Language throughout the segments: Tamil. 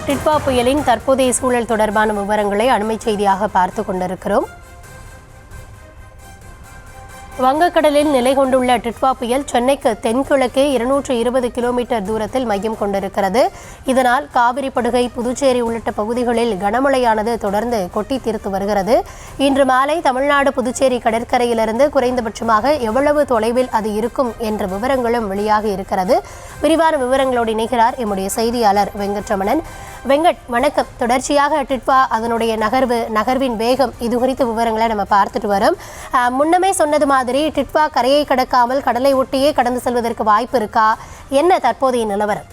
டிட்வா புயலின் தற்போதைய சூழல் தொடர்பான விவரங்களை அண்மைச் செய்தியாக பார்த்து கொண்டிருக்கிறோம். வங்கக்கடலில் நிலை கொண்டுள்ள டிட்வா புயல் சென்னைக்கு தென்கிழக்கே 220 கிலோமீட்டர் தூரத்தில் மையம் கொண்டிருக்கிறது. இதனால் காவிரி படுகை, புதுச்சேரி உள்ளிட்ட பகுதிகளில் கனமழையானது தொடர்ந்து கொட்டி தீர்த்து வருகிறது. இன்று மாலை தமிழ்நாடு புதுச்சேரி கடற்கரையிலிருந்து குறைந்தபட்சமாக எவ்வளவு தொலைவில் அது இருக்கும் என்ற விவரங்களும் வெளியாகி இருக்கிறது. விரிவான விவரங்களோடு இணைகிறார் எம்முடைய செய்தியாளர் வெங்கட்ரமணன். வெங்கட், வணக்கம். தொடர்ச்சியாக டிட்வா அதனுடைய நகர்வின் வேகம் இது குறித்த விவரங்களை நம்ம பார்த்துட்டு வரோம். முன்னமே சொன்னது மாதிரி டிட்வா கரையை கடக்காமல் கடலை ஒட்டியே கடந்து செல்வதற்கு வாய்ப்பு இருக்கா? என்ன தற்போதைய நிலவரம்?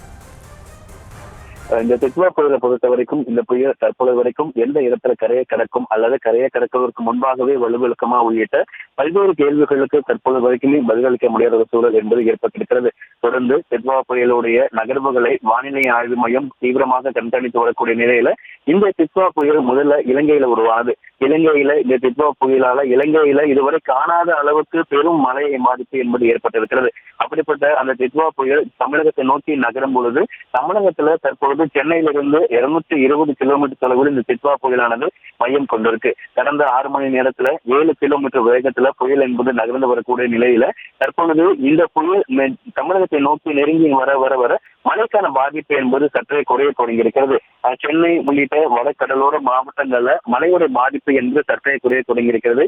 இந்த டிட்வா புயலை பொறுத்த வரைக்கும் இந்த புயல் தற்போது வரைக்கும் எந்த இடத்துல கரையை கடக்கும் அல்லது கரையை கடக்குவதற்கு முன்பாகவே வலுவிழக்கமா உள்ளிட்ட பல்வேறு கேள்விகளுக்கு தற்போது வரைக்குமே பதிலளிக்க முடியாத ஒரு சூழல் என்பது ஏற்பட்டிருக்கிறது. தொடர்ந்து டிட்வா புயலுடைய நகர்வுகளை வானிலை ஆய்வு மையம் தீவிரமாக கண்காணித்து வரக்கூடிய நிலையில இந்த டிட்வா புயல் முதல்ல இலங்கையில உருவானது. இலங்கையில இந்த டிட்வா புயலால இலங்கையில இதுவரை காணாத அளவுக்கு பெரும் மழையை பாதிப்பு என்பது ஏற்பட்டிருக்கிறது. அப்படிப்பட்ட அந்த டிட்வா புயல் தமிழகத்தை நோக்கி நகரும் பொழுது தமிழகத்துல தற்போது சென்னையிலிருந்து 220 கிலோமீட்டர் தொலைவில் இந்த டிட்வா புயலானது மையம் கொண்டிருக்கு. கடந்த 6 மணி நேரத்துல 7 கிலோமீட்டர் வேகத்துல புயல் என்பது நகர்ந்து வரக்கூடிய நிலையில தற்பொழுது இந்த புயல் தமிழகத்தை நோக்கி நெருங்கி வர மழைக்கான பாதிப்பு என்பது சற்றே குறைய தொடங்கியிருக்கிறது. சென்னை உள்ளிட்ட வடகடலோர மாவட்டங்கள்ல மழையோட பாதிப்பு என்பது சற்றே குறைய தொடங்கியிருக்கிறது.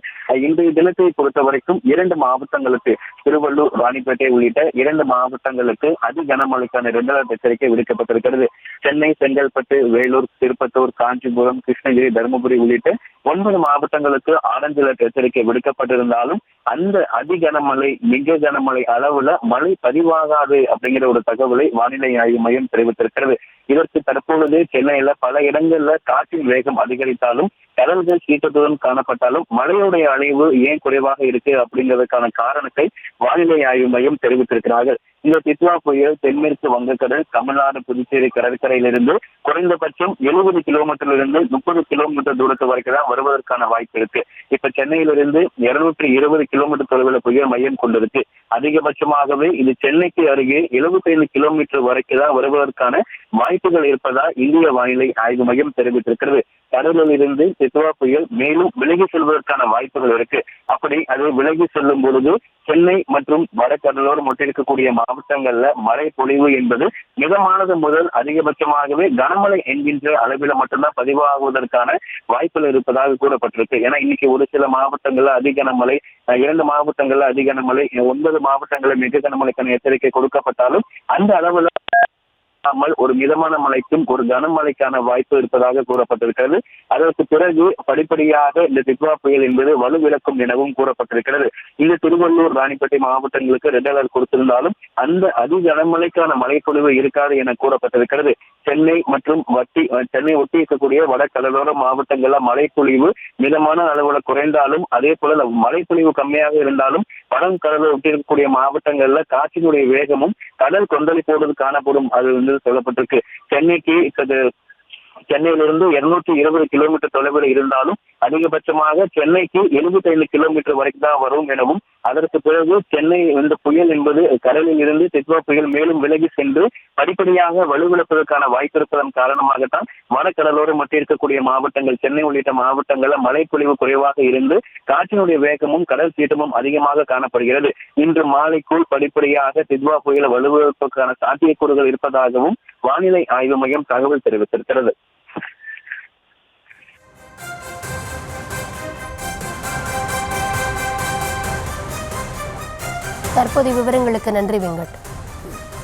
இன்றைய தினத்தை பொறுத்த வரைக்கும் 2 மாவட்டங்களுக்கு, திருவள்ளூர், ராணிப்பேட்டை உள்ளிட்ட 2 மாவட்டங்களுக்கு அதி கனமழைக்கான 2 அலர்ட் எச்சரிக்கை விடுக்கப்பட்டிருக்கிறது. சென்னை, செங்கல்பட்டு, வேலூர், திருப்பத்தூர், காஞ்சிபுரம், கிருஷ்ணகிரி, தருமபுரி உள்ளிட்ட 9 மாவட்டங்களுக்கு ஆரஞ்சு அலர்ட் எச்சரிக்கை விடுக்கப்பட்டிருந்தாலும் அந்த அதி கனமழை, மிக கனமழை அளவுல மழை பதிவாகாது அப்படிங்கிற ஒரு தகவலை வானிலை ஆய்வு மையம் தெரிவித்திருக்கிறது. இதற்கு தற்பொழுது சென்னையில பல இடங்கள்ல காற்றின் வேகம் அதிகரித்தாலும் கடல்கள் சீற்றத்துடன் காணப்பட்டாலும் மழையுடைய அளவு ஏன் குறைவாக இருக்கு அப்படிங்கிறதுக்கான காரணத்தை வானிலை ஆய்வு மையம் தெரிவித்திருக்கிறார்கள். இந்த டிட்வா புயல் தென்மேற்கு வங்கக்கடல், தமிழ்நாடு புதுச்சேரி கடற்கரையிலிருந்து குறைந்தபட்சம் 70 கிலோமீட்டரிலிருந்து 30 கிலோமீட்டர் தூரத்து வரைக்கும் தான் வருவதற்கான வாய்ப்பு இருக்கு. இப்ப சென்னையிலிருந்து 220 கிலோமீட்டர் தொலைவில் புயல் மையம் கொண்டிருக்கு. அதிகபட்சமாகவே இது சென்னைக்கு அருகே 75 கிலோமீட்டர் வரைக்கும் தான் வருவதற்கான வாய்ப்புகள் இருப்பதா இந்திய வானிலை ஆய்வு மையம் தெரிவித்திருக்கிறது. கடலில் இருந்து டிட்வா புயல் மேலும் விலகி செல்வதற்கான வாய்ப்புகள் இருக்கு. அப்படி அது விலகி செல்லும் பொழுது சென்னை மற்றும் வடகடலோரம் ஒட்டிருக்கக்கூடிய மாவட்டங்கள்ல மழை பொழிவு என்பது மிதமானது முதல் அதிகபட்சமாகவே கனமழை என்கின்ற அளவில் மட்டும்தான் பதிவாகுவதற்கான வாய்ப்புகள் இருப்பதாக கூறப்பட்டிருக்கு. ஏன்னா இன்னைக்கு ஒரு சில மாவட்டங்கள்ல அதிக கனமழை, 2 மாவட்டங்கள்ல அதிக கனமழை, 9 மாவட்டங்களில் மிக கனமழைக்கான எச்சரிக்கை கொடுக்கப்பட்டாலும் அந்த அளவுல ஒரு மிதமான மழைக்கும் ஒரு கனமழைக்கான வாய்ப்பு இருப்பதாக கூறப்பட்டிருக்கிறது. அதற்கு பிறகு படிப்படியாக இந்த டிட்வா புயல் என்பது வலுவிழக்கும் எனவும் கூறப்பட்டிருக்கிறது. இந்த திருவள்ளூர், ராணிப்பேட்டை மாவட்டங்களுக்கு ரெட் அலர்ட் கொடுத்திருந்தாலும் அந்த அதி கனமழைக்கான மழைப்பொழிவு இருக்காது என கூறப்பட்டிருக்கிறது. சென்னை மற்றும் சென்னை ஒட்டி இருக்கக்கூடிய வடகடலோர மாவட்டங்கள்ல மழைப்பொழிவு மிதமான அளவுல குறைந்தாலும் அதே போல மழைப்பொழிவு கம்மியாக இருந்தாலும் வடகடலை ஒட்டி இருக்கக்கூடிய மாவட்டங்கள்ல காற்றினுடைய வேகமும் கடல் கொந்தளிப்போடு காணப்படும். அது சொல்லப்பட்டிருக்கு. சென்னையிலிருந்து 220 கிலோமீட்டர் தொலைவில் இருந்தாலும் அதிகபட்சமாக சென்னைக்கு 75 கிலோமீட்டர் வரைக்கும் தான் வரும் எனவும் அதற்கு பிறகு சென்னை இந்த புயல் என்பது கடலில் இருந்து டிட்வா புயல் மேலும் விலகி சென்று படிப்படியாக வலுவிழப்பதற்கான வாய்ப்பு இருப்பதன் காரணமாகத்தான் வடகடலோரம் மட்டும் இருக்கக்கூடிய மாவட்டங்கள், சென்னை உள்ளிட்ட மாவட்டங்கள்ல மழைப்பொழிவு குறைவாக இருந்து காற்றினுடைய வேகமும் கடல் சீற்றமும் அதிகமாக காணப்படுகிறது. இன்று மாலைக்குள் படிப்படியாக டிட்வா புயல் வலுவிழப்பதற்கான சாத்தியக்கூறுகள் இருப்பதாகவும் வானிலை ஆய்வு மையம் தகவல் தெரிவித்திருக்கிறது. தற்போதைய விவரங்களுக்கு நன்றி வெங்கட்.